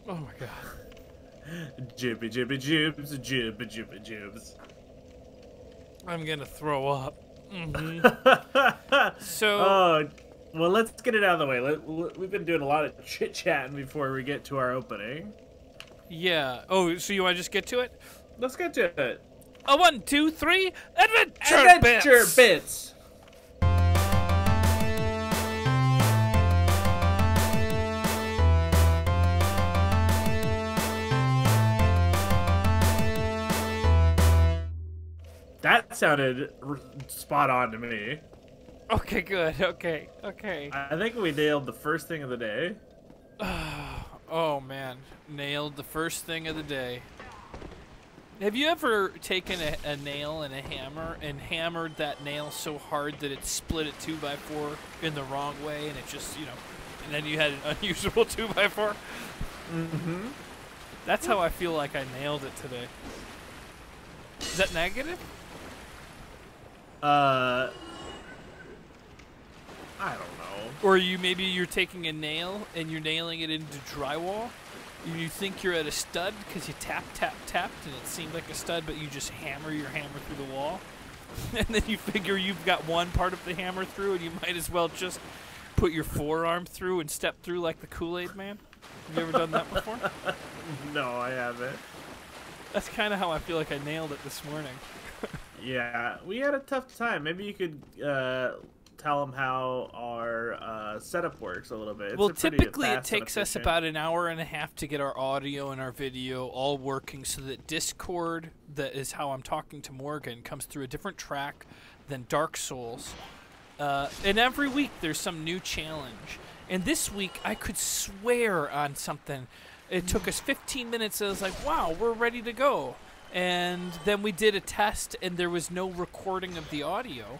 Oh my god. Jibby jibby jibs, jibby jibby jibs. I'm gonna throw up. So. Oh, well, let's get it out of the way. We've been doing a lot of chit chatting before we get to our opening. Yeah. Oh, so you want to just get to it? Let's get to it. A 1, 2, 3, Adventure Bits. That sounded spot on to me. Okay, good. Okay. I think we nailed the first thing of the day. Oh man, nailed the first thing of the day. Have you ever taken a nail and a hammer and hammered that nail so hard that it split it 2x4 in the wrong way, and it just, and then you had an unusable 2x4? Mm-hmm. That's how I feel like I nailed it today. Is that negative? I don't know. Or maybe you're taking a nail and you're nailing it into drywall. You think you're at a stud because you tapped and it seemed like a stud, but you just hammer your hammer through the wall. And then you figure you've got one part of the hammer through and you might as well just put your forearm through and step through like the Kool-Aid man. Have you ever done that before? No, I haven't. That's kind of how I feel like I nailed it this morning. Yeah, we had a tough time. Maybe you could tell them how our setup works a little bit. Well, typically it takes us about an hour and a half to get our audio and our video all working so that Discord, that is how I'm talking to Morgan, comes through a different track than Dark Souls. And every week there's some new challenge. And this week I could swear on something. It took us 15 minutes and I was like, wow, we're ready to go. And then we did a test and there was no recording of the audio.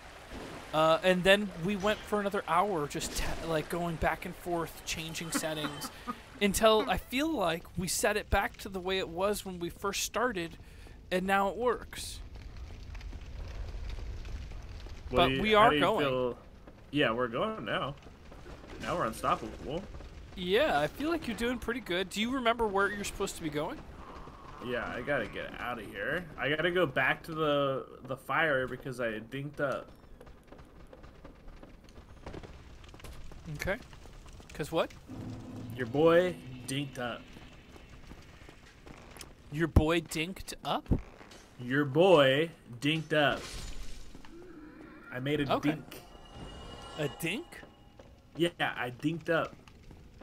And then we went for another hour just like going back and forth, changing settings until I feel like we set it back to the way it was when we first started, and now it works. But we are going. Yeah, we're going now. Now we're unstoppable. Yeah, I feel like you're doing pretty good. Do you remember where you're supposed to be going? Yeah, I gotta get out of here. I gotta go back to the fire because I dinked up. Okay. Because what? Your boy dinked up. Your boy dinked up? Your boy dinked up. I made a dink. A dink? Yeah, I dinked up.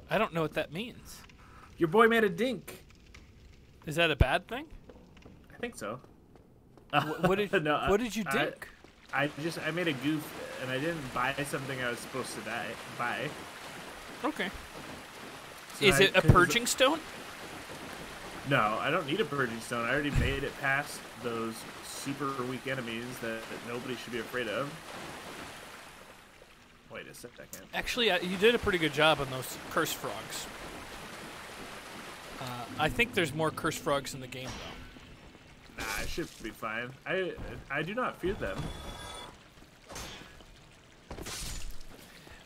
I don't know what that means. Your boy made a dink. Is that a bad thing? I think so. What did what did you dink? I made a goof and I didn't buy something I was supposed to buy. Okay. So Is it a purging stone? No, I don't need a purging stone. I already made it past those super weak enemies that nobody should be afraid of. Wait a second. Actually, you did a pretty good job on those curse frogs. I think there's more curse frogs in the game, though. Nah, I should be fine. I do not fear them.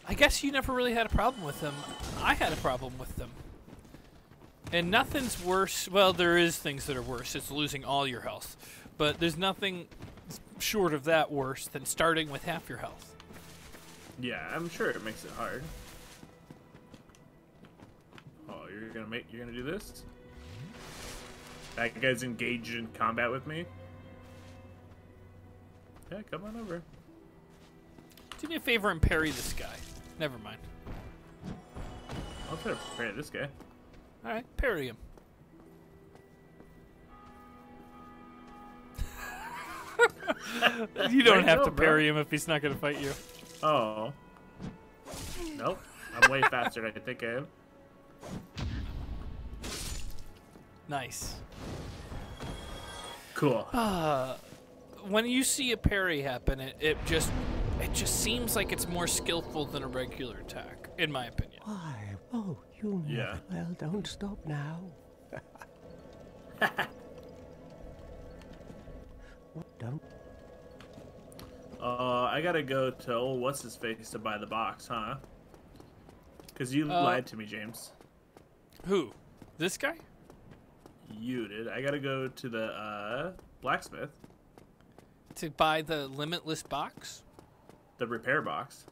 I guess you never really had a problem with them. I had a problem with them. And nothing's worse. Well, there is things that are worse. It's losing all your health. But there's nothing short of that worse than starting with half your health. Yeah, I'm sure it makes it hard. Oh, you're gonna do this? That guy's engaged in combat with me. Yeah, come on over. Do me a favor and parry this guy. Never mind. I'll try to parry this guy. Alright, parry him. You don't have to parry him if he's not going to fight you. Oh. Nope. I'm way faster than I think I am. Nice. Cool. When you see a parry happen, it just seems like it's more skillful than a regular attack, in my opinion. Why? Oh, you know. Yeah. Well, don't stop now. Don't. I gotta go to old what's his face to buy the box, huh? Because you lied to me, James. Who? This guy? You did. I gotta go to the blacksmith. To buy the limitless box? The repair box.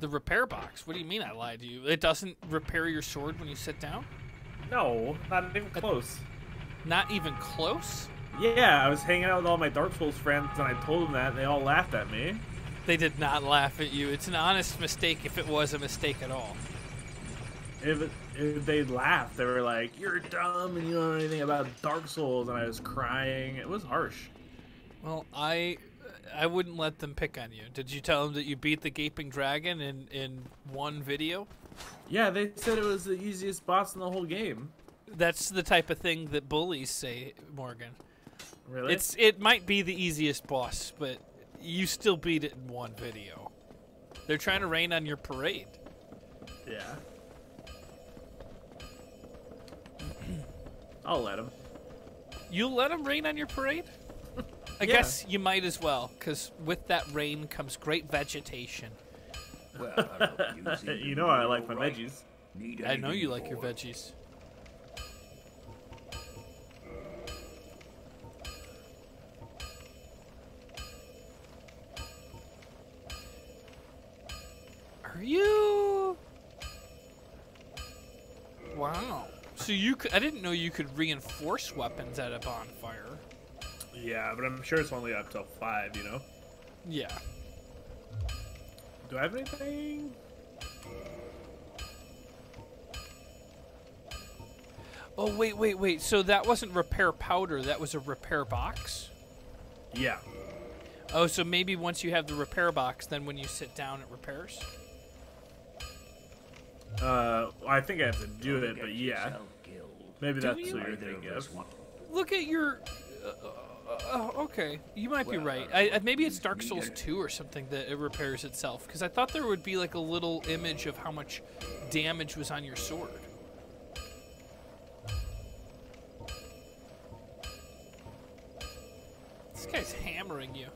The repair box? What do you mean I lied to you? It doesn't repair your sword when you sit down? No, not even close. Not even close? Yeah, I was hanging out with all my Dark Souls friends, and I told them that, and they all laughed at me. They did not laugh at you. It's an honest mistake if it was a mistake at all. If they laughed, they were like, "You're dumb and you don't know anything about Dark Souls," and I was crying. It was harsh. Well, I wouldn't let them pick on you. Did you tell them that you beat the Gaping Dragon in one video? Yeah, they said it was the easiest boss in the whole game. That's the type of thing that bullies say, Morgan. Really? It might be the easiest boss, but you still beat it in one video. They're trying to rain on your parade. Yeah. I'll let them. You'll let them rain on your parade? I Yeah. guess you might as well, because with that rain comes great vegetation. Well, You know I like my veggies. I know you like your veggies. Are you? Wow. So you could, I didn't know you could reinforce weapons at a bonfire. Yeah, but I'm sure it's only up till 5, you know? Yeah. Do I have anything? Oh, wait. So that wasn't repair powder. That was a repair box? Yeah. Oh, so maybe once you have the repair box, then when you sit down, it repairs? I think I have to do it, but yeah. Maybe that's you? what you're thinking of. Look at your... okay, you might be right. Maybe it's Dark Souls 2 or something that it repairs itself, because I thought there would be like a little image of how much damage was on your sword. This guy's hammering you.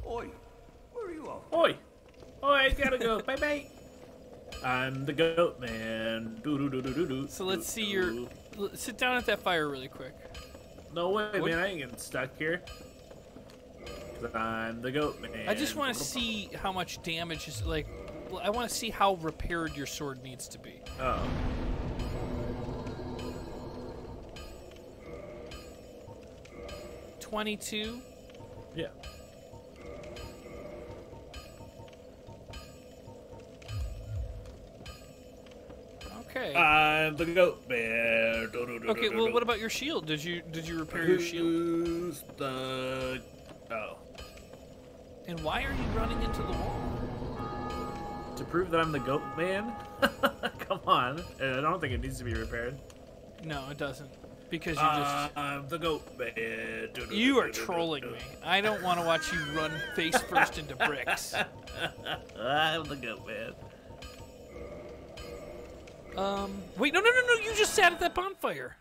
Oi, where are you off? Oi! Oi, I gotta go. Bye-bye. I'm the goat man. So let's see your... Sit down at that fire really quick. No way, What? man. I ain't getting stuck here. 'Cause I'm the goat man. I just want to see how much damage is... Like, I want to see how repaired your sword needs to be. Oh. $22. Yeah. Okay. I'm the goat man. Okay, well, what about your shield? Did you repair your shield? Who's the... Oh. And why are you running into the wall? To prove that I'm the goat man? Come on. I don't think it needs to be repaired. No, it doesn't. Because you just... I'm the goat man. You are trolling me. I don't want to watch you run face first into bricks. I'm the goat man. Wait, no, you just sat at that bonfire.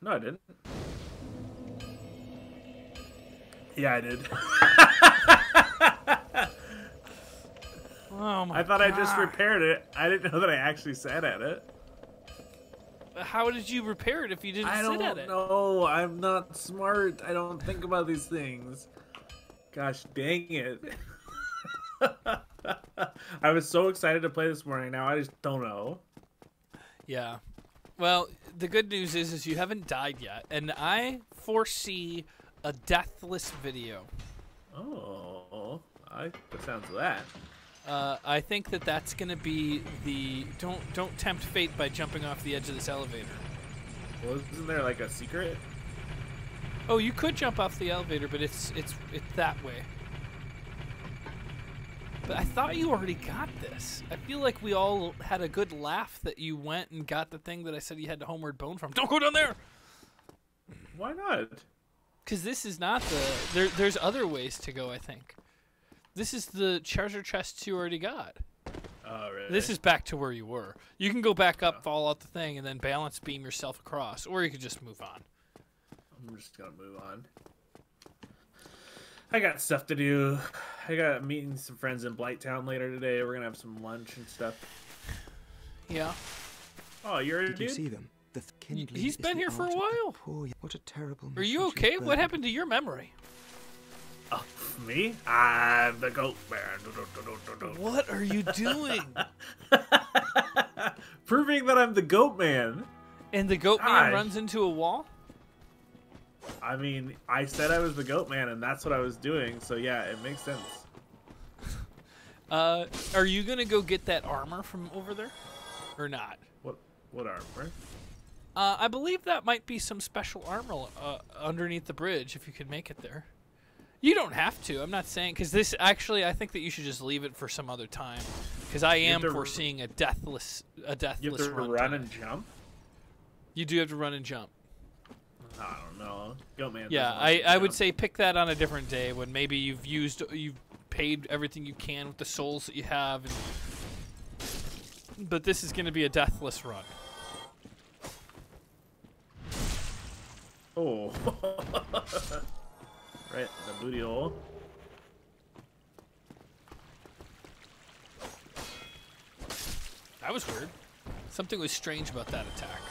No, I didn't. Yeah, I did. Oh my I thought God. I just repaired it. I didn't know that I actually sat at it. How did you repair it if you didn't I sit at don't it? know. I'm not smart. I don't think about these things. Gosh dang it. I was so excited to play this morning. Now I just don't know. Yeah. Well, the good news is you haven't died yet, and I foresee a deathless video. Oh, I like the sounds of that. I think that's going to be the don't tempt fate by jumping off the edge of this elevator. Well, isn't there like a secret? Oh, you could jump off the elevator, but it's that way. But I thought you already got this. I feel like we all had a good laugh that you went and got the thing that I said you had to homeward bone from. Don't go down there! Why not? Because this is not the... There's other ways to go, I think. This is the treasure chests you already got. Oh, really? This is back to where you were. You can go back up, fall out the thing, and then balance beam yourself across. Or you could just move on. I'm just gonna move on. I got stuff to do. I got meeting some friends in Blighttown later today. We're gonna have some lunch and stuff. Yeah. Oh, you're a Did you dude? see them? The kindling He's is been the here for a art of the while. poor. What a terrible. Are you mission she's okay? What burdened happened to your memory? Oh, me? I'm the goat man. What are you doing? Proving that I'm the goat man. And the goat man Hi. runs into a wall? I mean, I said I was the goat man, and that's what I was doing. So yeah, it makes sense. Are you gonna go get that armor from over there? Or not? What armor? I believe that might be some special armor underneath the bridge if you could make it there. You don't have to. I'm not saying, because this actually, I think that you should just leave it for some other time, because I am foreseeing a deathless You have to run. run and jump. You do have to run and jump. I don't know. Goat man. Yeah, doesn't like to I would jump. say pick that on a different day when maybe you've paid everything you can with the souls that you have, but this is going to be a deathless run. Oh. Right, the booty hole. That was weird. Something was strange about that attack.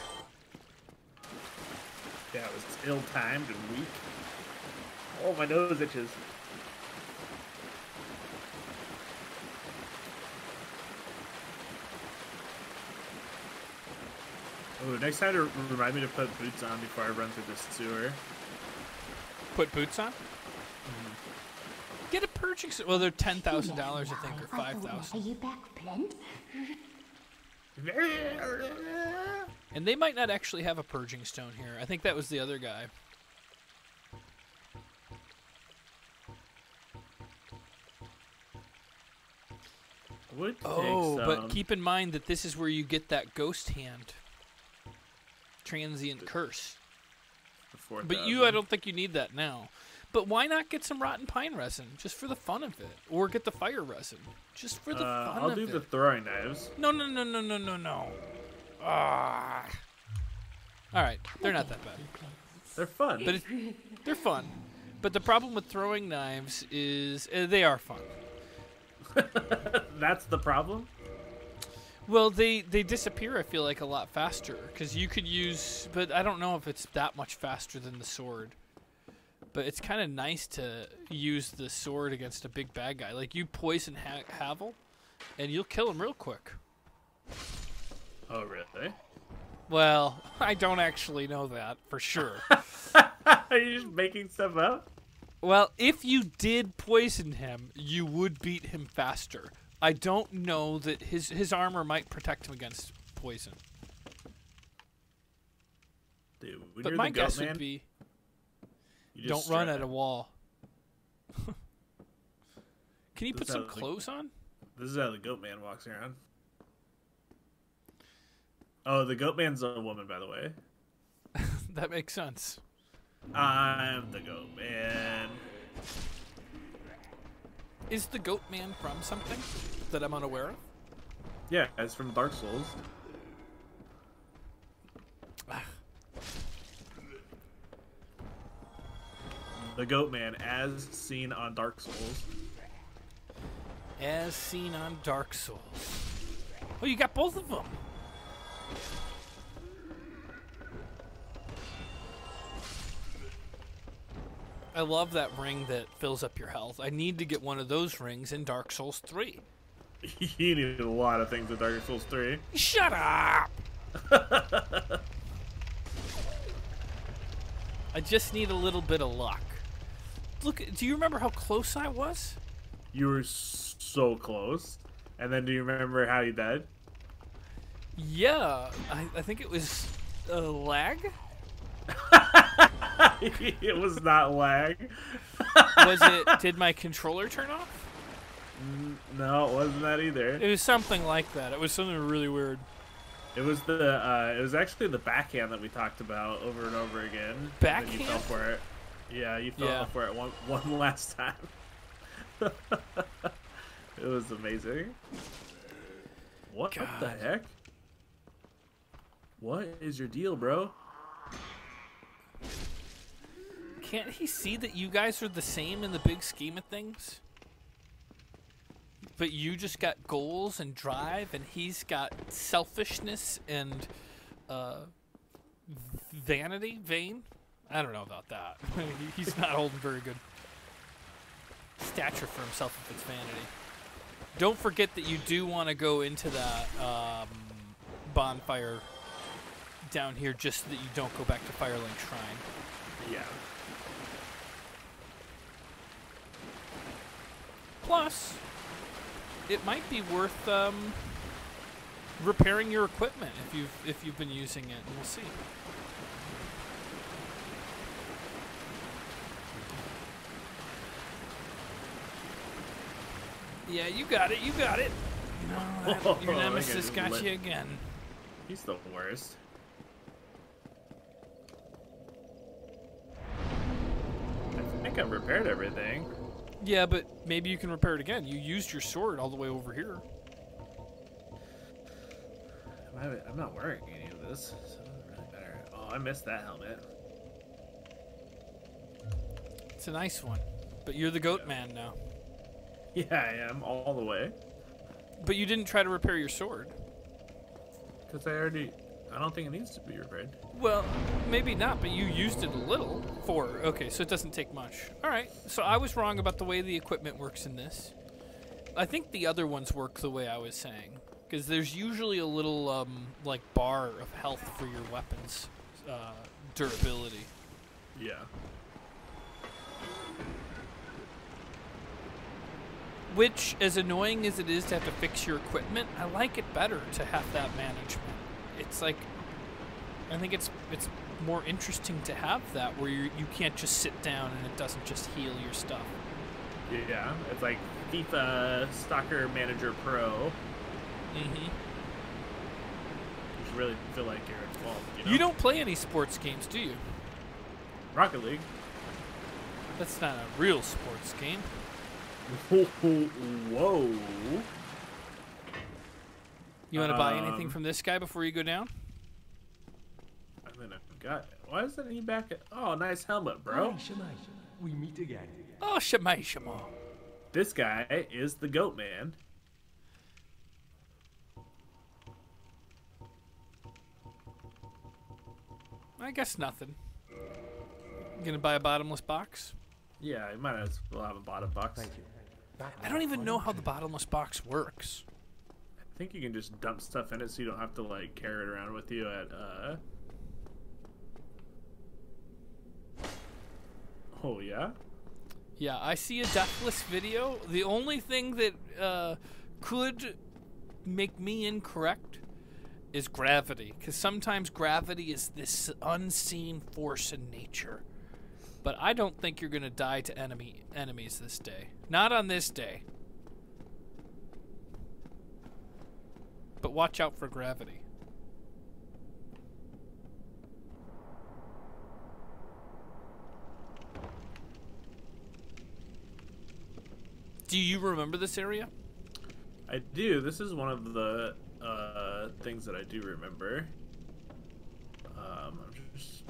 Yeah, it was ill-timed and weak. Oh, my nose itches. Oh, next time to remind me to put boots on before I run through this sewer. Put boots on? Get a purging suit. Well, they're $10,000, I think, or Are $5,000. you back, Blend? And they might not actually have a purging stone here. I think that was the other guy. Would Oh, take but some. keep in mind that this is where you get that ghost hand. Transient curse. But you, I don't think you need that now. But why not get some rotten pine resin, just for the fun of it? Or get the fire resin, just for the fun I'll of do it. the throwing knives. No. Ah. All right, they're not that bad. They're fun. But they're fun. But the problem with throwing knives is they are fun. That's the problem? Well, they disappear, I feel like, a lot faster. Because you could use... But I don't know if it's that much faster than the sword. But it's kind of nice to use the sword against a big bad guy. Like, you poison Havel, and you'll kill him real quick. Oh, really? Well, I don't actually know that for sure. Are you just making stuff up? Well, if you did poison him, you would beat him faster. I don't know that his armor might protect him against poison. Dude, when But you're my the goat guess man, would be, you don't just run strut. at a wall. Can you put That's some how the- clothes on? This is how the goat man walks around. Oh, the goat man's a woman, by the way. That makes sense. I'm the goat man. Is the goat man from something that I'm unaware of? Yeah, it's from Dark Souls. The goat man, as seen on Dark Souls. As seen on Dark Souls. Oh, you got both of them. I love that ring that fills up your health. I need to get one of those rings in Dark Souls 3. You need a lot of things in Dark Souls 3. Shut up! I just need a little bit of luck. Look, do you remember how close I was? You were so close. And then do you remember how you died? Yeah, I think it was lag? It was not lag. Was it, did my controller turn off? No, it wasn't that either. It was something like that. It was something really weird. It was the it was actually the backhand that we talked about over and over again. And then you fell Backhand? for it. Yeah, you fell Yeah. for it one last time. It was amazing. What the God. heck? What is your deal, bro? Can't he see that you guys are the same in the big scheme of things? But you just got goals and drive, and he's got selfishness and vanity, vain? I don't know about that. He's not holding very good stature for himself if it's vanity. Don't forget that you do want to go into that bonfire down here just so that you don't go back to Firelink Shrine. Yeah. Plus, it might be worth repairing your equipment if you've been using it, and we'll see. Yeah, you got it. You got it. No, your nemesis got you again. He's the worst. I think I've repaired everything. Yeah, but maybe you can repair it again. You used your sword all the way over here. I'm not wearing any of this, so it doesn't really matter. Oh, I missed that helmet. It's a nice one, but you're the goat man now. Yeah, I am, all the way. But you didn't try to repair your sword. Because I don't think it needs to be repaired. Well, maybe not, but you used it a little. Okay, so it doesn't take much. All right, so I was wrong about the way the equipment works in this. I think the other ones work the way I was saying, because there's usually a little, like, bar of health for your weapons durability. Yeah. Which, as annoying as it is to have to fix your equipment, I like it better to have that management. It's like, I think it's more interesting to have that where you can't just sit down and it doesn't just heal your stuff. Yeah, it's like FIFA Stalker Manager Pro. Mm-hmm. You should really feel like you're involved, you know? You don't play any sports games, do you? Rocket League. That's not a real sports game. Whoa. You want to buy anything from this guy before you go down? I mean, I got it. Why isn't he back at... Oh, nice helmet, bro. We meet again. Oh, Shamai Shama. This guy is the goat man. I guess nothing. You gonna buy a bottomless box? Yeah, you might as well have a bottom box. Thank you. I don't even know how the bottomless box works. I think you can just dump stuff in it so you don't have to, like, carry it around with you at, Oh, yeah? Yeah, I see a deathless video. The only thing that could make me incorrect is gravity. Because sometimes gravity is this unseen force in nature. But I don't think you're going to die to enemies this day. Not on this day. But watch out for gravity. Do you remember this area? I do. This is one of the things that I do remember. I'm just...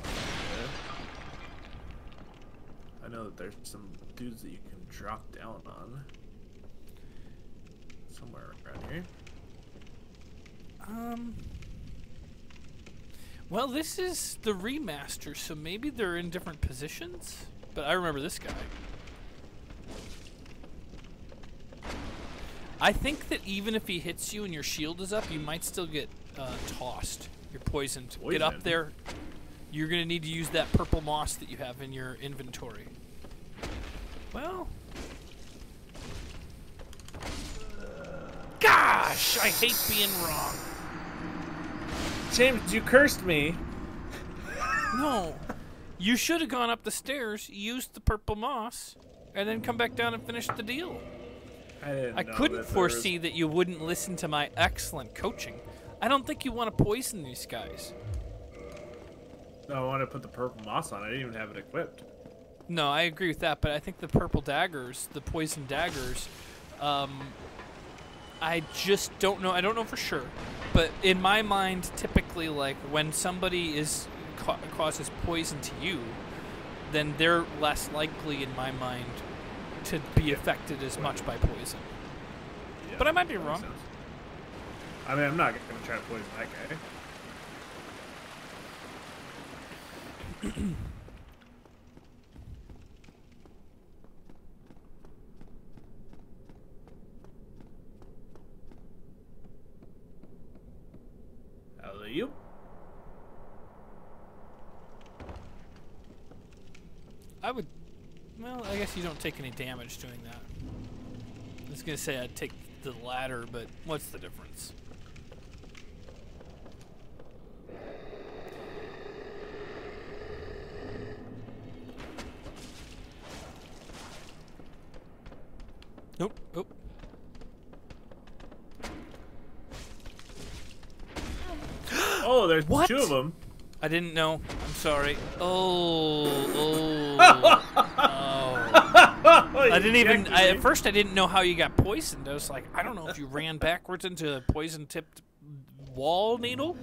I know that there's some dudes that you can drop down on. Somewhere around here. Well, this is the remaster, so maybe they're in different positions. But I remember this guy. I think that even if he hits you and your shield is up, you might still get tossed. You're poisoned. Get up there. You're going to need to use that purple moss that you have in your inventory. Well. Gosh, I hate being wrong. James, you cursed me. No. You should have gone up the stairs, used the purple moss, and then come back down and finish the deal. I couldn't foresee that you wouldn't listen to my excellent coaching. I don't think you want to poison these guys. No, I want to put the purple moss on. I didn't even have it equipped. No, I agree with that, but I think the purple daggers, the poison daggers, I just don't know. I don't know for sure. But in my mind, typically, like, when somebody causes poison to you, then they're less likely, in my mind, to be affected as much by poison. Yeah, But I might be that makes wrong. sense. I mean, I'm not going to try to poison that guy. Hello, you. I would... Well, I guess you don't take any damage doing that. I was going to say I'd take the ladder, but what's the difference? Nope. Oh. Oh, there's What? 2 of them. I didn't know. I'm sorry. Oh. I didn't even. At first, I didn't know how you got poisoned. I was like, I don't know if you ran backwards into a poison-tipped wall needle.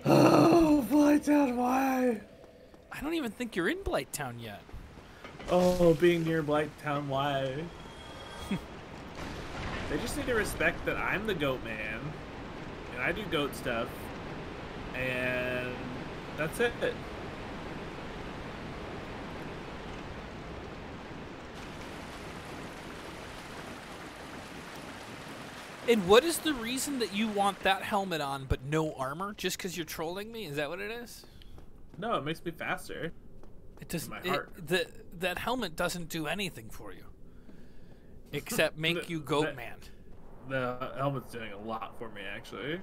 Oh, Blighttown, why? I don't even think you're in Blighttown yet. Oh, being near Blighttown, why? They just need to respect that I'm the goat man, and I do goat stuff, and that's it. And what is the reason that you want that helmet on but no armor? Just because you're trolling me? Is that what it is? No, it makes me faster. It doesn't. My heart. That helmet doesn't do anything for you, except make you goat man. The helmet's doing a lot for me, actually.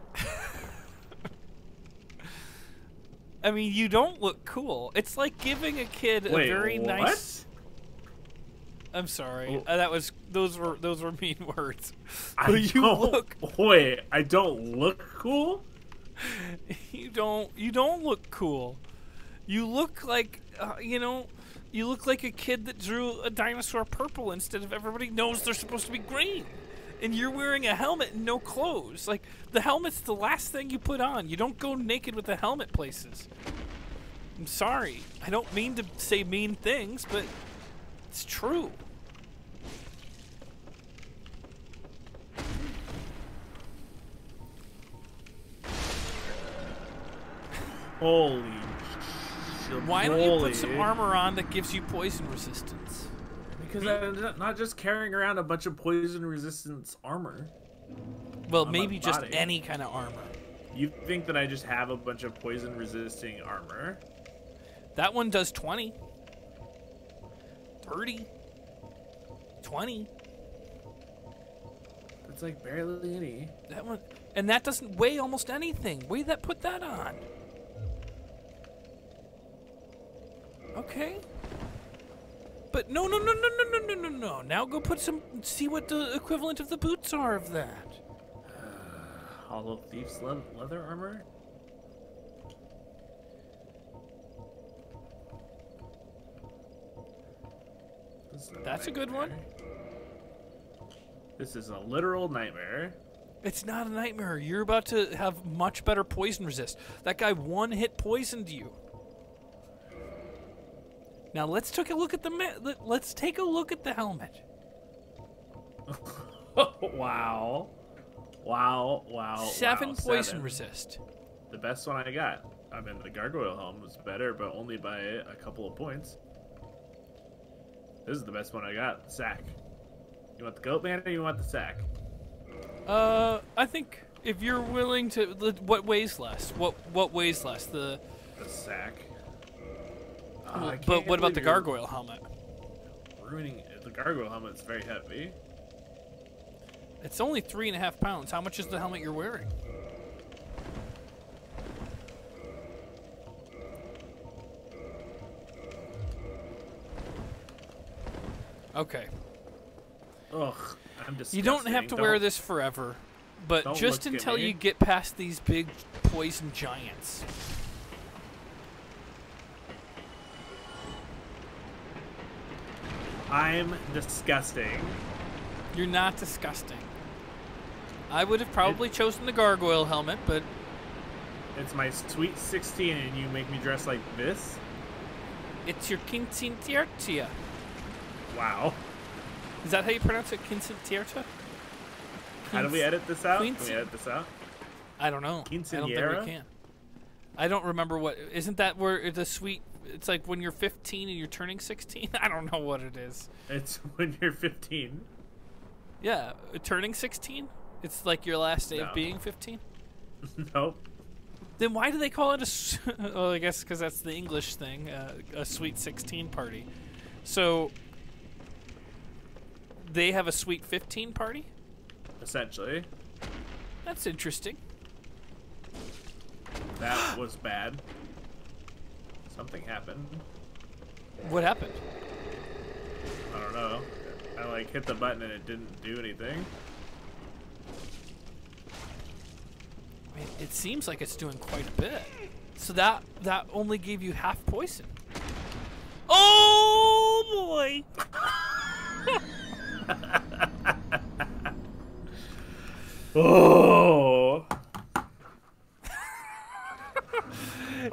I mean, you don't look cool. It's like giving a kid a very nice. I'm sorry. Those were mean words. I don't look cool. You don't look cool. You look like you look like a kid that drew a dinosaur purple instead of everybody knows they're supposed to be green. And you're wearing a helmet and no clothes. Like, the helmet's the last thing you put on. You don't go naked with the helmet places. I'm sorry. I don't mean to say mean things, but it's true. Holy. Why don't you put some armor on that gives you poison resistance? Because I'm not just carrying around a bunch of poison resistance armor. Well, maybe just any kind of armor. You think that I just have a bunch of poison resisting armor? That one does 20. 30. 20. It's like barely any. That one, and that doesn't weigh almost anything. Put that on. Okay. But no. Now go put some, see what the equivalent of the boots are of that. Hollow Thief's leather armor? That's a good one. This is a literal nightmare. It's not a nightmare. You're about to have much better poison resist. That guy one-hit poisoned you. Now let's take a look at the helmet. Wow. 7 poison resist. The best one I got. I mean, the gargoyle helm was better, but only by a couple of points. This is the best one I got. Sack. You want the goat man or you want the sack? I think if you're willing to, what weighs less? What weighs less? The sack. But what about the gargoyle helmet? Ruining the gargoyle helmet's very heavy. It's only 3.5 pounds. How much is the helmet you're wearing? Okay. Ugh, I'm disgusting. You don't have to wear this forever, but just until you get past these big poison giants. I'm disgusting. You're not disgusting. I would have probably chosen the gargoyle helmet, but... It's my sweet 16 and you make me dress like this? It's your quinceañera. Wow. Is that how you pronounce it? Quinceañera? How do we edit this out? Can Quince- we edit this out? I don't know. I don't think Quinceañera? we can. I don't remember what. Isn't that where the sweet? It's like when you're 15 and you're turning 16. I don't know what it is. It's when you're 15. Yeah, turning 16. It's like your last day No. of being 15. Nope. Then why do they call it well, I guess because that's the English thing, a sweet 16 party. So they have a sweet 15 party? Essentially. That's interesting. That was bad. Something happened. What happened? I don't know. I like hit the button and it didn't do anything. I mean, it seems like it's doing quite a bit. So that only gave you half poison. Oh boy! Oh!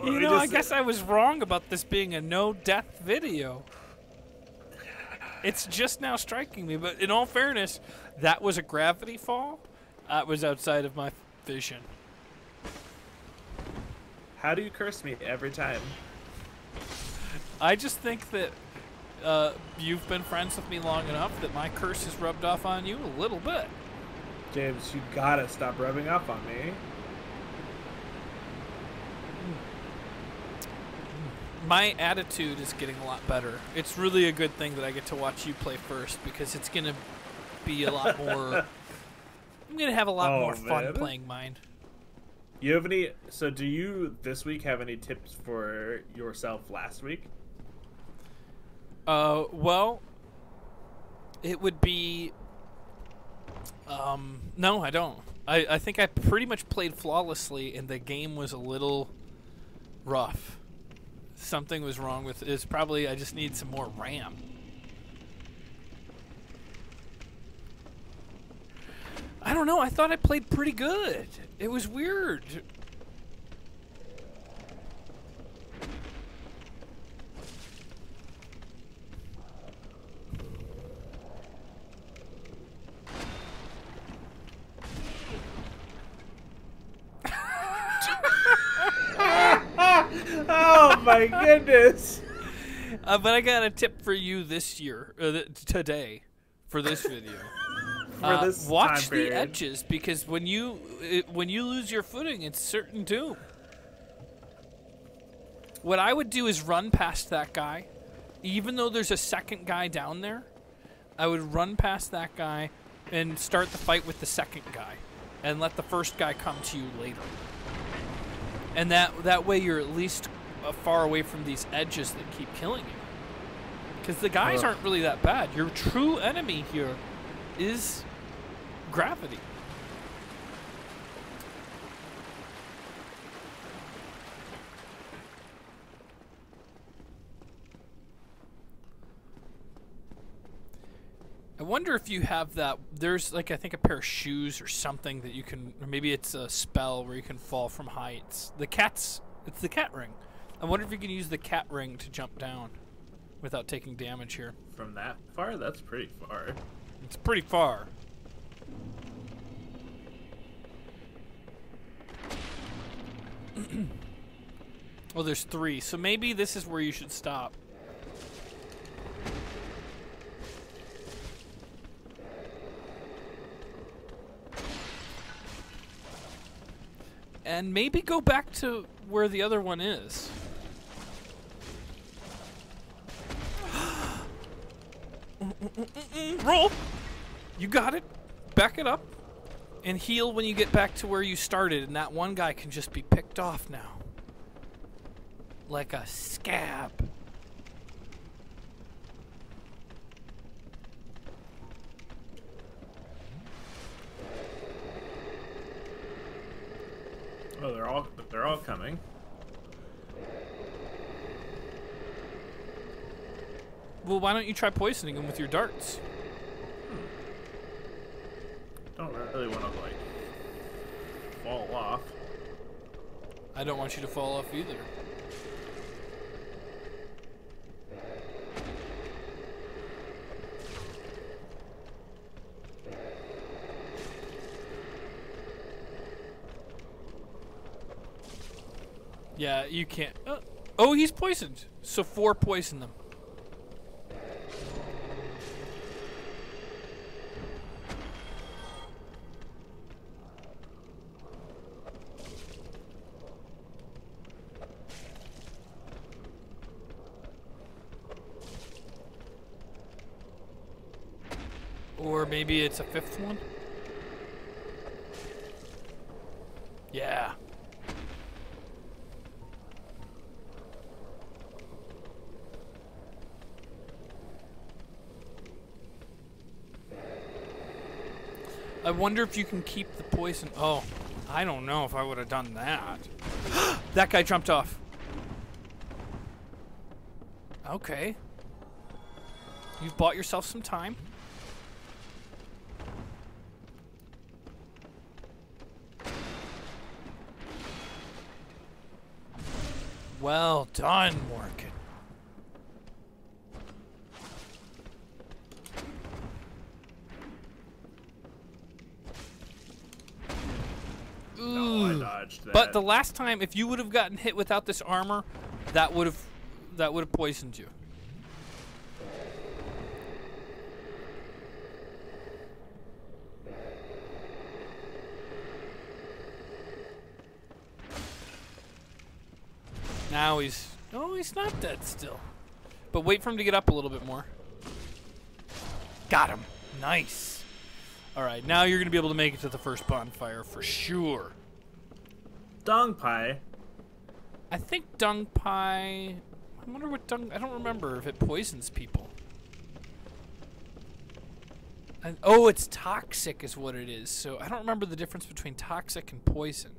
You know, I guess I was wrong about this being a no-death video. It's just now striking me, but in all fairness, that was a gravity fall. That was outside of my vision. How do you curse me every time? I just think that you've been friends with me long enough that my curse has rubbed off on you a little bit. James, you gotta stop rubbing off on me. My attitude is getting a lot better. It's really a good thing that I get to watch you play first because it's going to be a lot more... I'm going to have a lot more fun man. playing mine. You have any... So do you, this week, have any tips for yourself last week? Well, it would be... no, I don't. I think I pretty much played flawlessly and the game was a little rough. Something was wrong with it. It's probably I just need some more RAM. I don't know. I thought I played pretty good. It was weird. Oh my goodness! But I got a tip for you this year, today, for this video. For this watch time period. the edges because when you lose your footing, it's certain doom. What I would do is run past that guy, even though there's a second guy down there. I would run past that guy and start the fight with the second guy, and let the first guy come to you later. And that way you're at least far away from these edges that keep killing you. Because the guys aren't really that bad. Your true enemy here is gravity. I wonder if you have that. There's like I think a pair of shoes or something that you can, or maybe it's a spell where you can fall from heights. It's the cat ring. I wonder if you can use the cat ring to jump down without taking damage here. From that far? That's pretty far. It's pretty far. Well, there's 3, so maybe this is where you should stop. And maybe go back to where the other one is. Roll! You got it. Back it up. And heal when you get back to where you started. And that one guy can just be picked off now. Like a scab. Oh, they're all coming. Well, why don't you try poisoning them with your darts? Don't really want to like fall off. I don't want you to fall off either. Yeah, you can't. Oh, he's poisoned. So 4 poison them. Or maybe it's a 5th one? Yeah. I wonder if you can keep the poison. Oh, I don't know if I would have done that. That guy jumped off. Okay. You've bought yourself some time. Well done, Morgan. No, I dodged that. But the last time, if you would have gotten hit without this armor, that would have poisoned you. Now he's not dead still. But wait for him to get up a little bit more. Got him. Nice. All right, now you're going to be able to make it to the first bonfire for sure. Dung pie. I think dung pie... I wonder what dung... I don't remember if it poisons people. Oh, it's toxic is what it is. So I don't remember the difference between toxic and poison.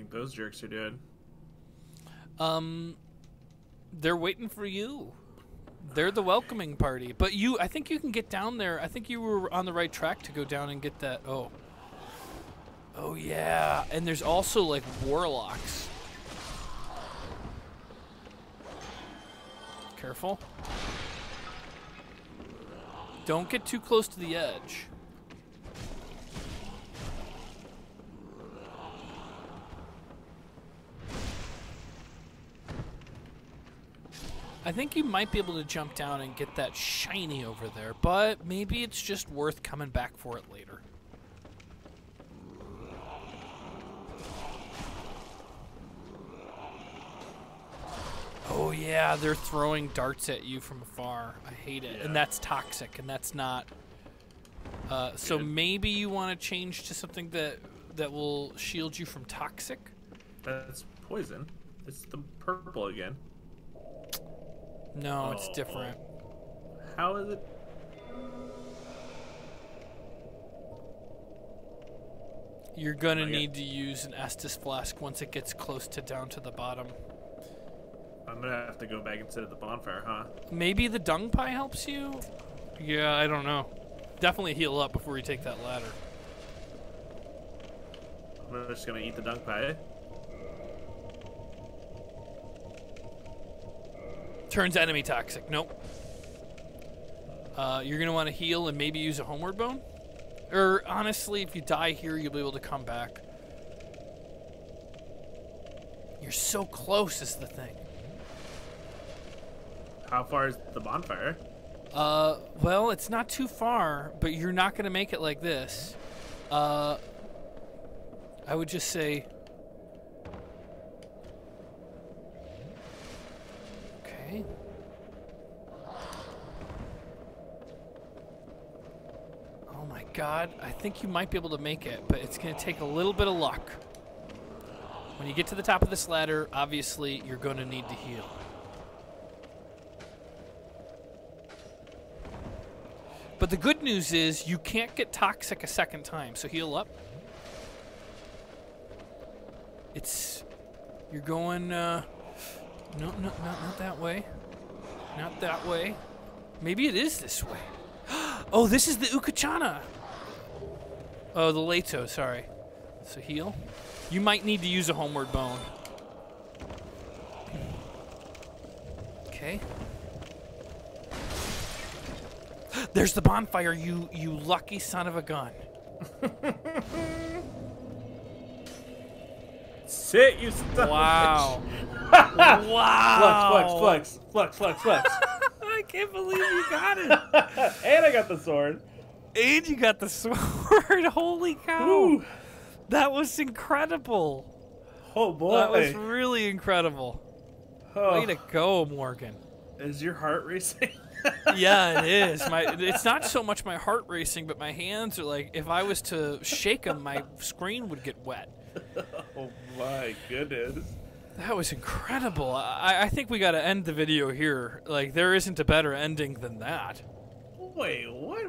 Those jerks are doing. They're waiting for you. They're the welcoming party. But I think you can get down there. I think you were on the right track to go down and get that. Oh yeah. And there's also like warlocks. Careful. Don't get too close to the edge. I think you might be able to jump down and get that shiny over there, but maybe it's just worth coming back for it later. Oh yeah, they're throwing darts at you from afar. I hate it. Yeah. And that's toxic, and that's not... so maybe you want to change to something that will shield you from toxic? That's poison. It's the purple again. No, it's different. How is it? You're gonna need to use an Estus flask once it gets close to down to the bottom. I'm gonna have to go back and sit at the bonfire, huh? Maybe the dung pie helps you? Yeah, I don't know. Definitely heal up before you take that ladder. I'm just gonna eat the dung pie. Turns enemy toxic. Nope. You're going to want to heal and maybe use a homeward bone. Or, honestly, if you die here, you'll be able to come back. You're so close is the thing. How far is the bonfire? Well, it's not too far, but you're not going to make it like this. I would just say... Okay. Oh my god, I think you might be able to make it, but it's going to take a little bit of luck. When you get to the top of this ladder, obviously, you're going to need to heal. But the good news is you can't get toxic a second time, so heal up. You're going, no, not that way. Not that way. Maybe it is this way. Oh, this is the Ukachana. Oh, the Leto, sorry. So heal. You might need to use a homeward bone. Okay. There's the bonfire, you lucky son of a gun. Sit, you son Wow. of a bitch. Wow. Flux. I can't believe you got it. And I got the sword. And you got the sword. Holy cow. Ooh. That was incredible. Oh boy. That was really incredible. Oh. Way to go, Morgan. Is your heart racing? Yeah, it is. It's not so much my heart racing, but my hands are like, if I was to shake them, my screen would get wet. Oh my goodness. That was incredible. I think we got to end the video here. Like, there isn't a better ending than that. Wait, what?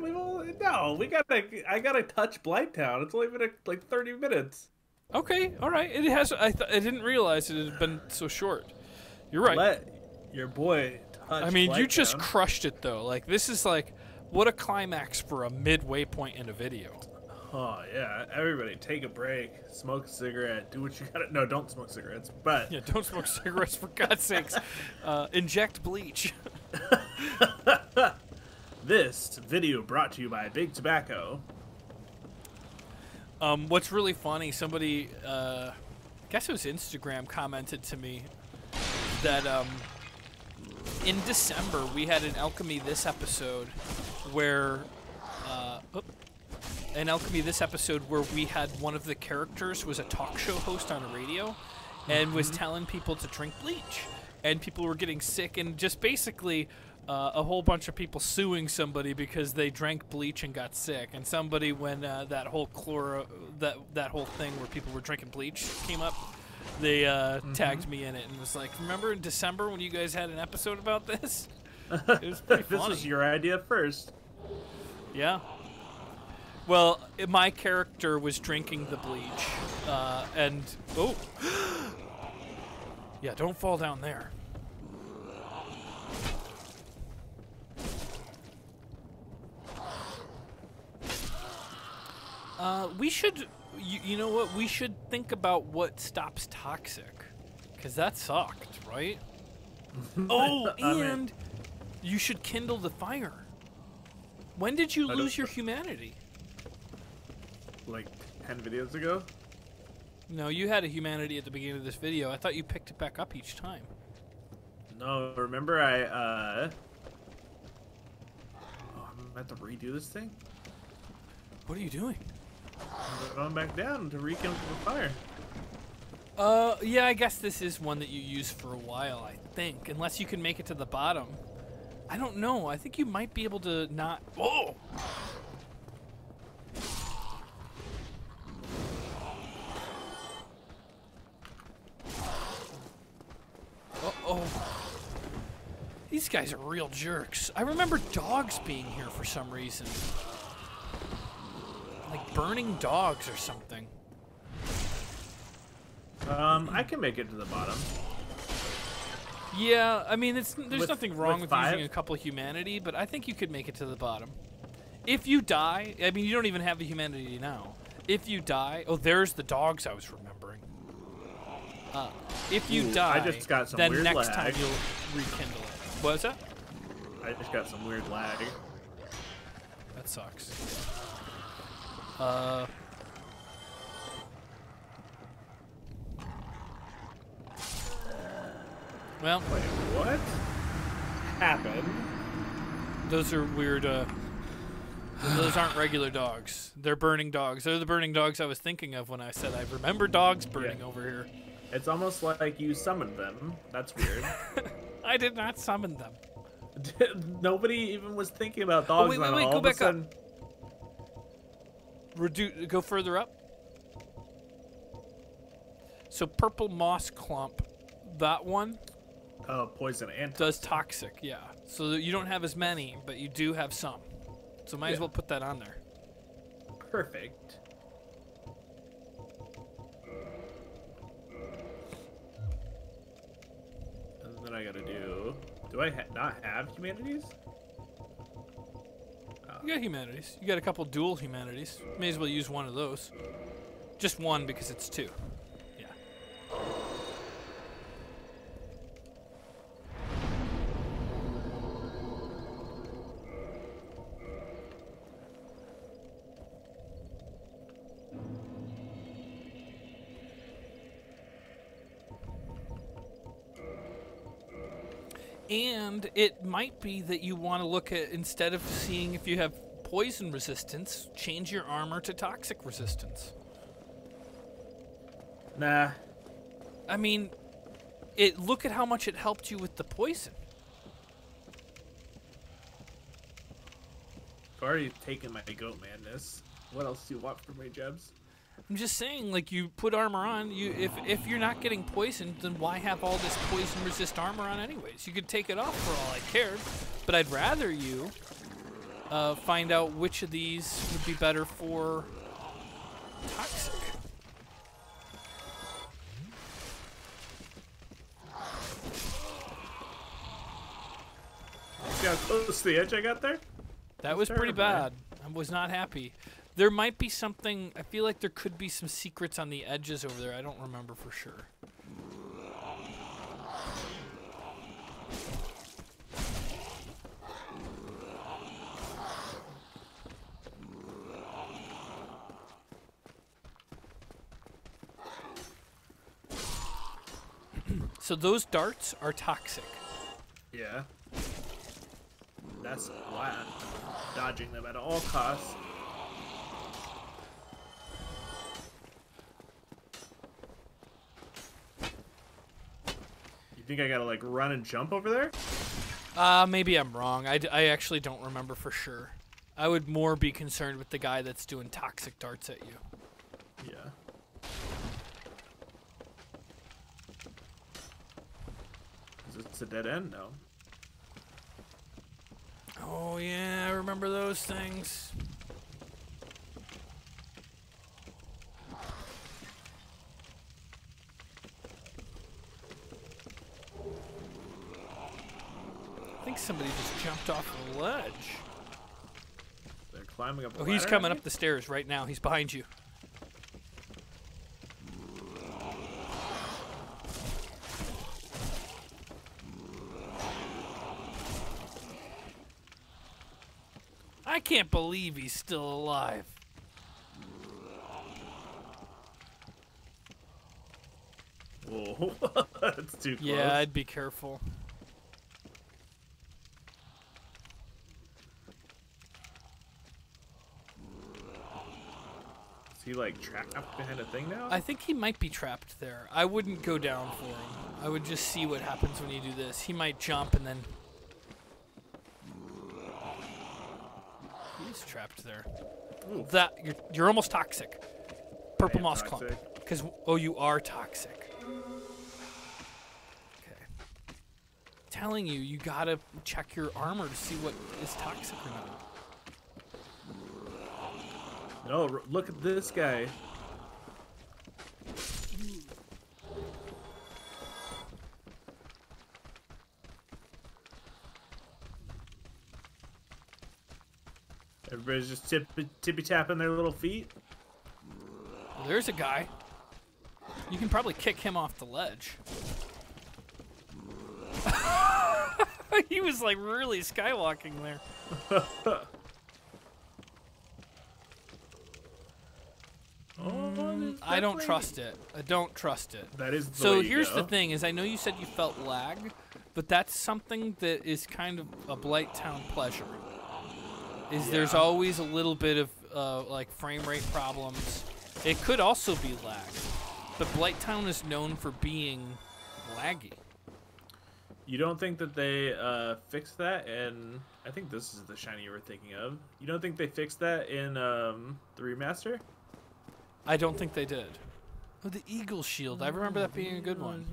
I gotta touch Blighttown. It's only been like 30 minutes. Okay, all right. It has. I didn't realize it had been so short. You're right. Let your boy touch I mean, you just Blighttown. crushed it though. Like, this is like, what a climax for a midway point in a video. Oh yeah, everybody take a break, smoke a cigarette, do what you gotta. No, don't smoke cigarettes. But Yeah, don't smoke cigarettes for God's sakes. Inject bleach. this video brought to you by Big Tobacco. What's really funny, somebody, I guess it was Instagram, commented to me that in December we had an Alchemy This episode where we had one of the characters was a talk show host on a radio and was telling people to drink bleach, and people were getting sick, and just basically a whole bunch of people suing somebody because they drank bleach and got sick. And somebody, when that whole that whole thing where people were drinking bleach came up, they tagged me in it and was like, remember in December when you guys had an episode about this? It was pretty funny. This was your idea first. Yeah. Well, my character was drinking the bleach, and oh, yeah, don't fall down there. We should, you know what? We should think about what stops toxic, because that sucked, right? Oh, and you should kindle the fire. When did you lose your humanity? Like 10 videos ago? No, you had a humanity at the beginning of this video. I thought you picked it back up each time. No, remember I'm about to redo this thing? What are you doing? I'm going back down to rekindle the fire. Yeah, I guess this is one that you use for a while, I think. Unless you can make it to the bottom. I don't know. I think you might be able to not... Oh! Uh-oh. These guys are real jerks. I remember dogs being here for some reason. Like burning dogs or something. I can make it to the bottom. Yeah, I mean, there's nothing wrong with five? using a couple of humanity, but I think you could make it to the bottom. If you die, I mean, you don't even have the humanity now. If you die, oh, there's the dogs I was remembering. If you die, I just got some then weird next lag. time you'll rekindle it. What is that? I just got some weird lag. That sucks. Well, Wait, what happened? those are weird, those aren't regular dogs. They're burning dogs. They're the burning dogs I was thinking of when I said I remember dogs burning over here. It's almost like you summoned them. That's weird. I did not summon them. Nobody even was thinking about dogs. wait, and wait, all go of a back up. sudden- Go further up. So purple moss clump, that one Oh, poison and does toxic, yeah. So that you don't have as many, but you do have some. So might as Yeah. well put that on there. perfect. And then I gotta do. Do I not have humanities? You got humanities. You got a couple dual humanities. May as well use one of those. Just one because it's two. Yeah. And it might be that you want to look at, instead of seeing if you have poison resistance, change your armor to toxic resistance. Nah. I mean, look at how much it helped you with the poison. I've already taken my goat madness. What else do you want from me, Jebs? I'm just saying, like, you put armor on. If you're not getting poisoned, then why have all this poison resist armor on anyways? You could take it off for all I cared. But I'd rather you find out which of these would be better for toxic. See how close to the edge I got there? That was pretty bad. I was not happy. There might be something. I feel like there could be some secrets on the edges over there. I don't remember for sure. So those darts are toxic. Yeah. That's why I'm dodging them at all costs. You think I gotta like run and jump over there? Maybe I'm wrong. I actually don't remember for sure. I would more be concerned with the guy that's doing toxic darts at you. Yeah. It's a dead end now. Oh yeah, I remember those things. I think somebody just jumped off the ledge. They're climbing up the Oh, ladder he's coming at me? up the stairs right now. He's behind you. I can't believe he's still alive. Whoa, that's too close. Yeah, I'd be careful. Is he like trapped behind a thing now? I think he might be trapped there. I wouldn't go down for him. I would just see what happens when you do this. He might jump and then... He's trapped there. Ooh. That you're almost toxic. Purple I am moss clump. toxic. Because you are toxic. Okay. Telling you, you gotta check your armor to see what is toxic or not. No, look at this guy. Everybody's just tippy tapping their little feet. Well, there's a guy. You can probably kick him off the ledge. He was like really skywalking there. I don't trust it. I don't trust it. That is the So way you here's go. the thing: is I know you said you felt lag, but that's something that is kind of a Blight Town pleasure. There's always a little bit of like frame rate problems. It could also be lag, but Blight Town is known for being laggy. You don't think that they fixed that? And I think this is the shiny you were thinking of. You don't think they fixed that in the remaster? I don't think they did. Oh, the Eagle Shield. I remember that being a good one.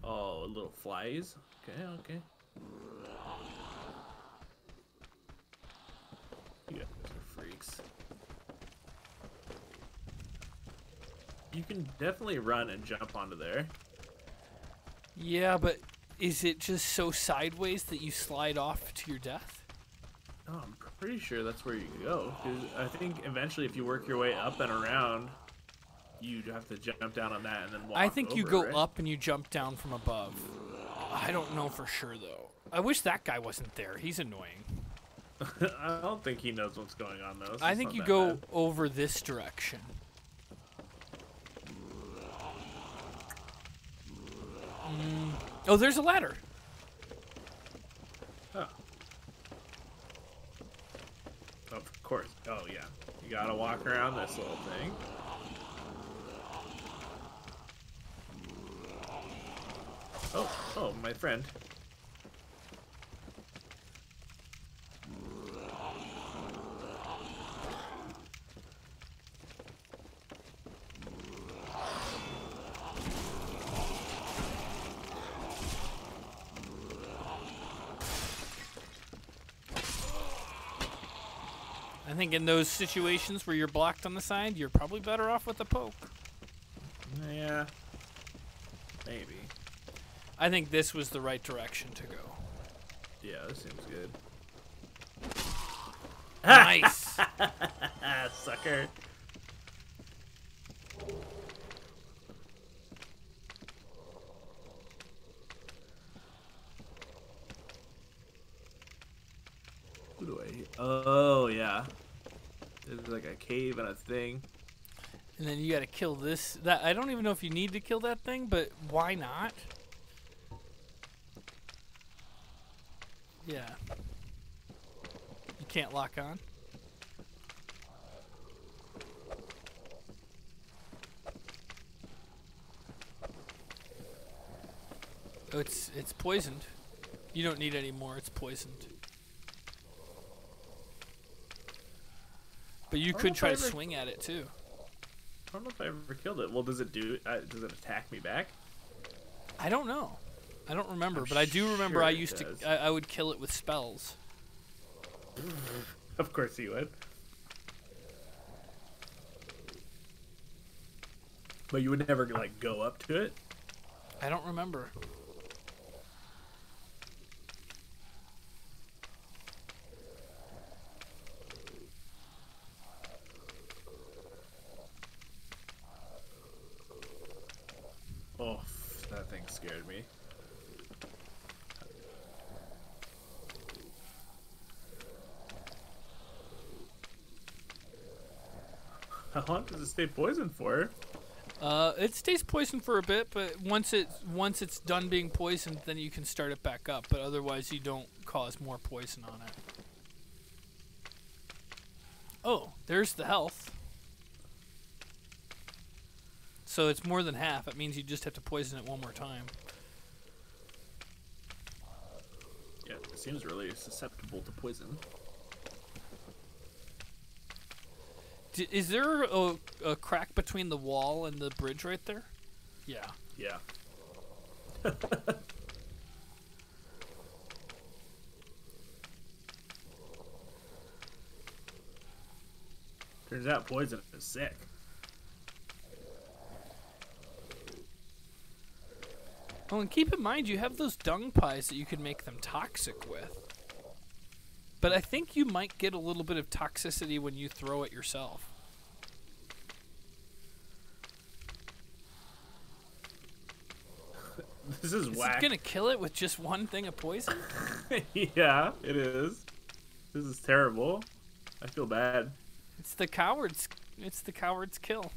Oh, little flies. Okay, okay. You guys are freaks. You can definitely run and jump onto there. Yeah, but Is it just so sideways that you slide off to your death? Oh, I'm pretty sure that's where you go. 'Cause I think eventually, if you work your way up and around, you have to jump down on that and then walk. I think you over, go right? up and you jump down from above. I don't know for sure though. I wish that guy wasn't there. He's annoying. I don't think he knows what's going on though. I think you go over this direction. Oh, there's a ladder. Oh. Of course. Oh yeah. You gotta walk around this little thing. Oh, my friend. I think in those situations where you're blocked on the side, you're probably better off with a poke. Yeah. Maybe. I think this was the right direction to go. Yeah, this seems good. Nice. Sucker. Who do I hit? Oh, yeah. There's like a cave and a thing. And then you got to kill this. That I don't even know if you need to kill that thing, but why not? Yeah. You can't lock on. Oh, it's poisoned. You don't need any more. It's poisoned. But you could try to swing at it too. I don't know if I ever killed it. Well, does it attack me back? I don't know. I don't remember, but I do remember I used to. I would kill it with spells. Of course you would. But you would never like go up to it. I don't remember. Oh, that thing scared me. How long does it stay poisoned for? It stays poisoned for a bit, but once it's done being poisoned, then you can start it back up. But otherwise, you don't cause more poison on it. Oh, there's the health. So it's more than half. It means you just have to poison it one more time. Yeah, it seems really susceptible to poison. Is there a crack between the wall and the bridge right there? Yeah. Yeah. Turns out poison is sick. Oh, and keep in mind, you have those dung pies that you can make them toxic with. But I think you might get a little bit of toxicity when you throw it yourself. This is whack. Is it gonna kill it with just one thing of poison? Yeah, it is. This is terrible. I feel bad. It's the coward's. It's the coward's kill.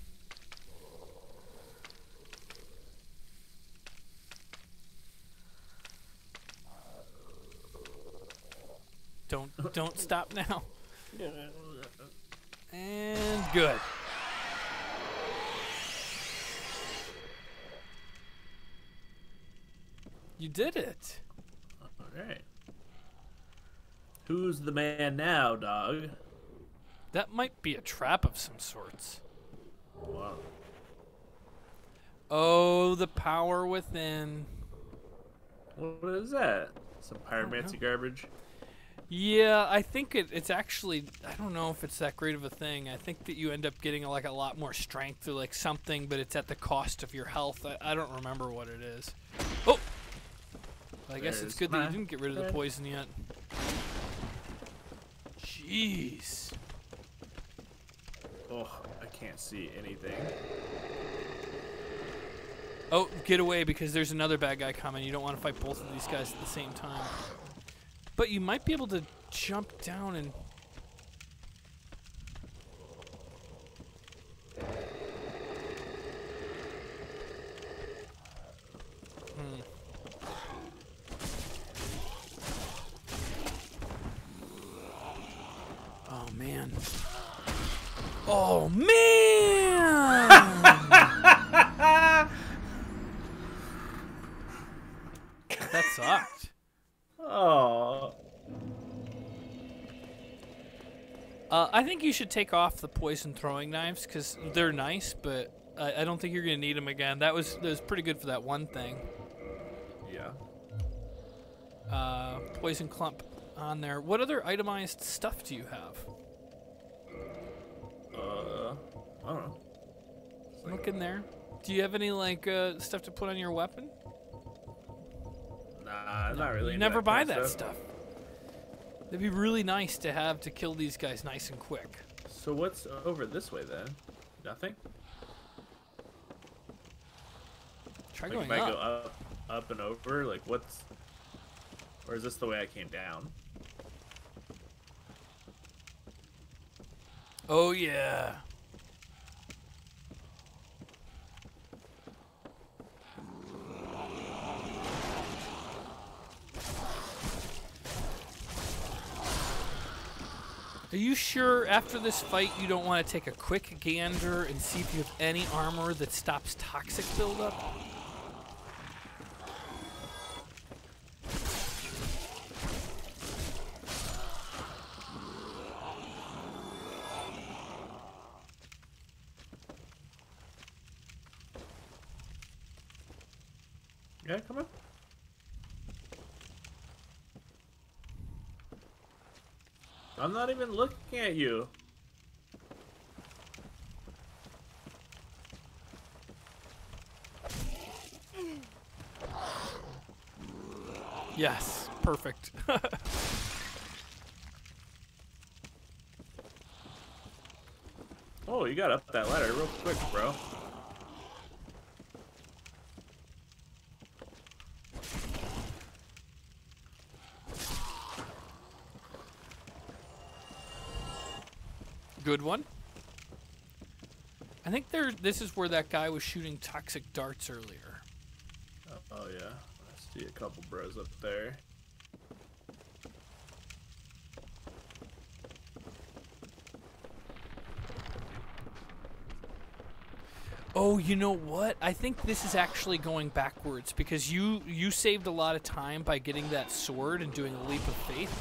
Don't stop now. And good. You did it. Alright. Who's the man now, dog? That might be a trap of some sorts. Wow. Oh, the power within. What is that? Some pyromancy garbage? Yeah, I think it's actually, I don't know if it's that great of a thing. I think that you end up getting like a lot more strength or like something, but it's at the cost of your health. I don't remember what it is. Oh! I guess it's good that you didn't get rid of the poison yet. Jeez. Oh, I can't see anything. Oh, get away because there's another bad guy coming. You don't want to fight both of these guys at the same time. But you might be able to jump down and... Oh, man. Oh, man! That sucked. Oh. I think you should take off the poison throwing knives because they're nice, but I don't think you're going to need them again. That was pretty good for that one thing. Yeah. Poison clump on there. What other itemized stuff do you have? I don't know. Look in there. Do you have any stuff to put on your weapon? Nah, not really. You never buy that stuff. It'd be really nice to have to kill these guys nice and quick. So what's over this way then? Nothing? Try Like going if I up. go up and over, like what's... Or is this the way I came down? Oh, yeah. Are you sure after this fight you don't want to take a quick gander and see if you have any armor that stops toxic buildup? Yeah, come on. I'm not even looking at you. Yes, perfect. Oh, you got up that ladder real quick, bro. Good one. I think this is where that guy was shooting toxic darts earlier. Oh yeah, I see a couple bros up there. Oh, you know what? I think this is actually going backwards because you saved a lot of time by getting that sword and doing a leap of faith.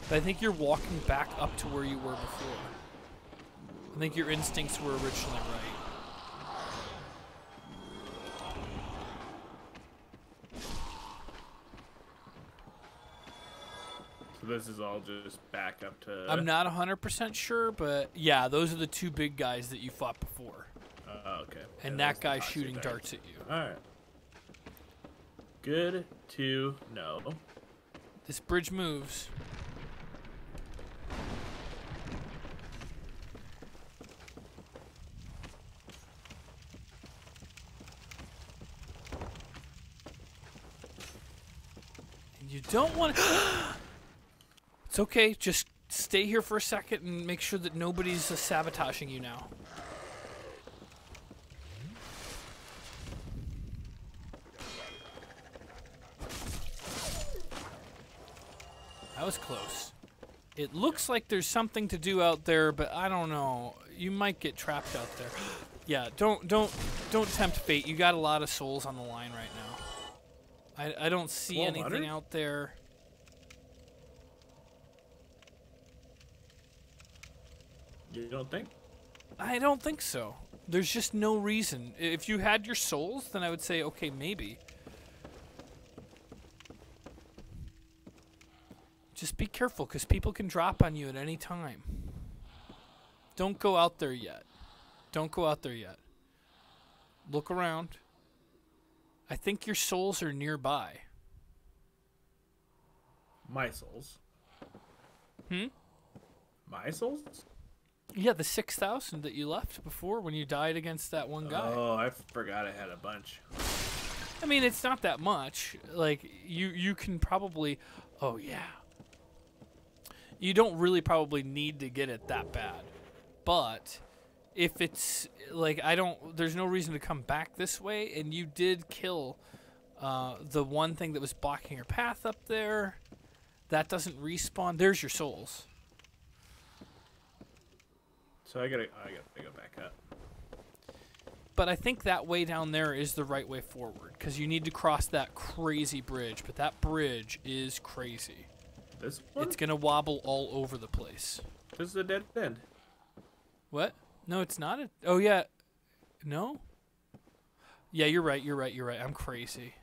But I think you're walking back up to where you were before. I think your instincts were originally right. So this is all just back up to... I'm not 100% sure, but yeah, those are the two big guys that you fought before. Okay. And that guy's shooting darts at you. Alright. Good to know. This bridge moves. And you don't want to... It's okay, just stay here for a second and make sure that nobody's sabotaging you now. That was close. It looks like there's something to do out there, but I don't know. You might get trapped out there. Yeah, don't tempt fate. You got a lot of souls on the line right now. I don't see anything out there. You don't think? I don't think so. There's just no reason. If you had your souls, then I would say, okay, maybe. Just be careful, because people can drop on you at any time. Don't go out there yet. Don't go out there yet. Look around. I think your souls are nearby. My souls. Hmm? My souls? Yeah, the 6,000 that you left before when you died against that one guy. Oh, I forgot I had a bunch. I mean, it's not that much. Like, you can probably... Oh, yeah. You don't really probably need to get it that bad. But if it's... Like, there's no reason to come back this way. And you did kill the one thing that was blocking your path up there. That doesn't respawn. There's your souls. So I gotta go back up. But I think that way down there is the right way forward, because you need to cross that crazy bridge. But that bridge is crazy. This one? It's gonna wobble all over the place. This is a dead end. What? No, it's not. Oh yeah, no. Yeah, you're right. I'm crazy.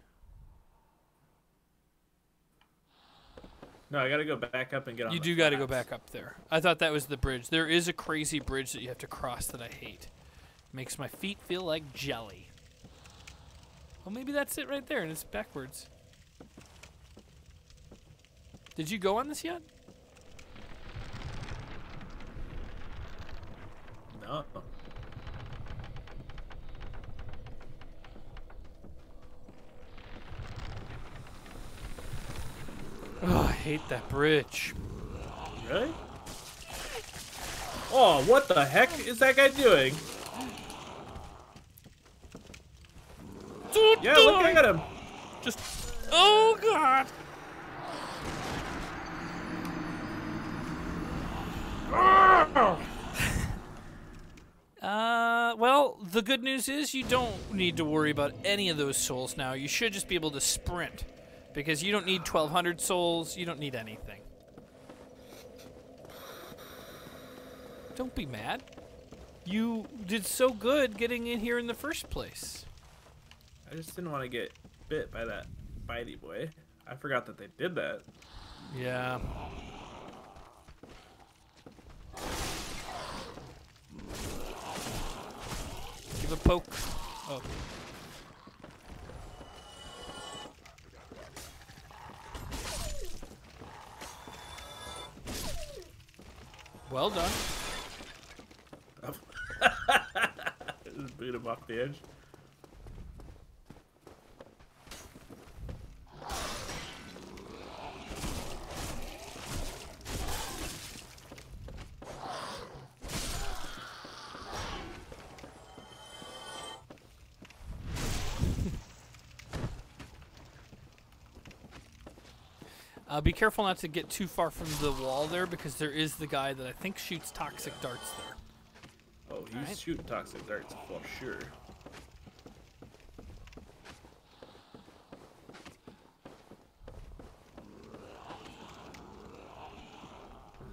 No, I gotta go back up and get on. You do got to go back up there. I thought that was the bridge. There is a crazy bridge that you have to cross that I hate. Makes my feet feel like jelly. Well, maybe that's it right there, and it's backwards. Did you go on this yet? No. Oh, I hate that bridge. Really? Oh, what the heck is that guy doing? Yeah, look at him. Just, oh god. Well, the good news is you don't need to worry about any of those souls now. You should just be able to sprint, because you don't need 1,200 souls. You don't need anything. Don't be mad. You did so good getting in here in the first place. I just didn't want to get bit by that bitey boy. I forgot that they did that. Yeah. Give a poke. Oh. Well done. Just boot him off the edge. Be careful not to get too far from the wall there, because there is the guy that I think shoots toxic darts there. Oh, he's shooting toxic darts for sure.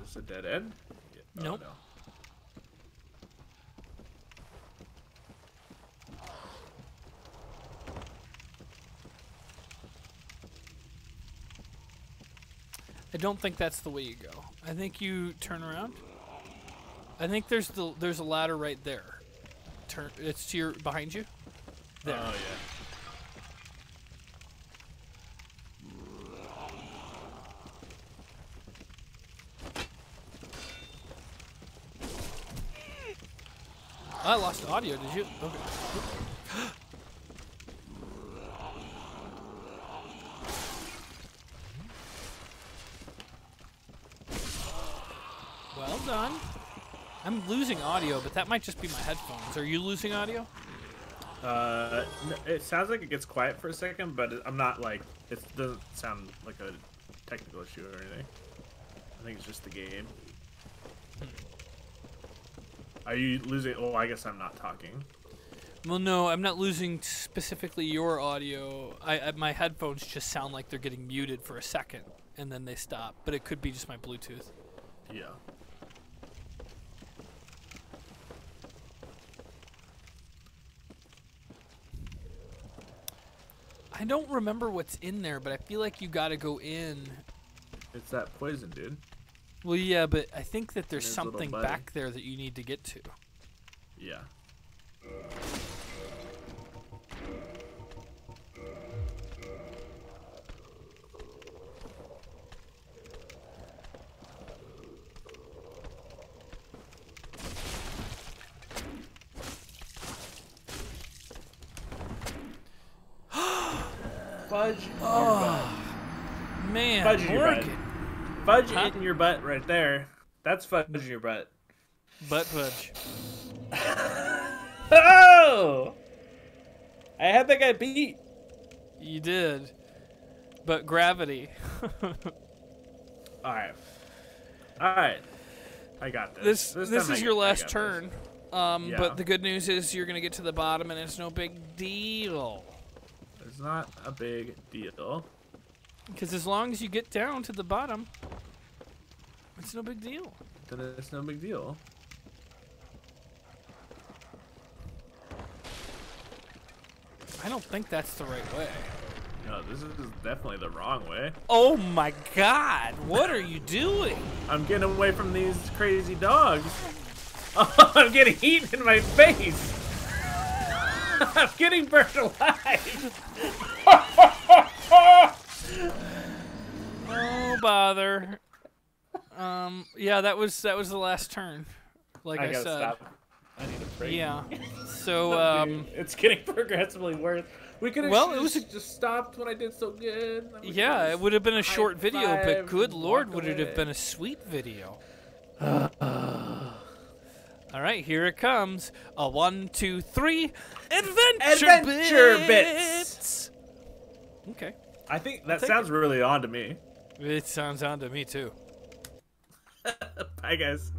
Is this a dead end? Yeah. Oh, Nope. No. I don't think that's the way you go. I think you turn around. I think there's a ladder right there. Turn. It's to your behind you. There. Oh yeah. I lost audio. Did you? Okay. Well done. I'm losing audio, but that might just be my headphones. Are you losing audio? It sounds like it gets quiet for a second, but I'm not like, it doesn't sound like a technical issue or anything. I think it's just the game. Are you losing? Oh, I guess I'm not talking. Well, no, I'm not losing specifically your audio. My headphones just sound like they're getting muted for a second, and then they stop. But it could be just my Bluetooth. Yeah. I don't remember what's in there, but I feel like you gotta go in. It's that poison, dude. Well, yeah, but I think that there's His little something buddy. back there that you need to get to. Yeah. Fudge your butt. Man, Fudge in your butt. Morgan. Fudge Huh? in your butt right there. That's fudge in your butt. Butt fudge. Oh! I had that guy beat. You did. But gravity. Alright. Alright. I got This time is your last I got turn. this. Yeah. But the good news is you're going to get to the bottom and it's no big deal. It's not a big deal. Because as long as you get down to the bottom, it's no big deal. Then it's no big deal. I don't think that's the right way. No, this is definitely the wrong way. Oh my god, what are you doing? I'm getting away from these crazy dogs. Oh, I'm getting eaten in my face. I'm getting burned alive. Oh bother. Yeah, that was the last turn. Like I gotta said. stop. I need a break. Yeah. So Dude, it's getting progressively worse. We could have just stopped when I did so good. yeah, it would have been a short video, but high-five good and lord, walk would it have away. been a sweet video. All right, here it comes. A 1, 2, 3, Adventure Bits. Okay, I think that take sounds really on to me. it sounds on to me too. Bye, guys.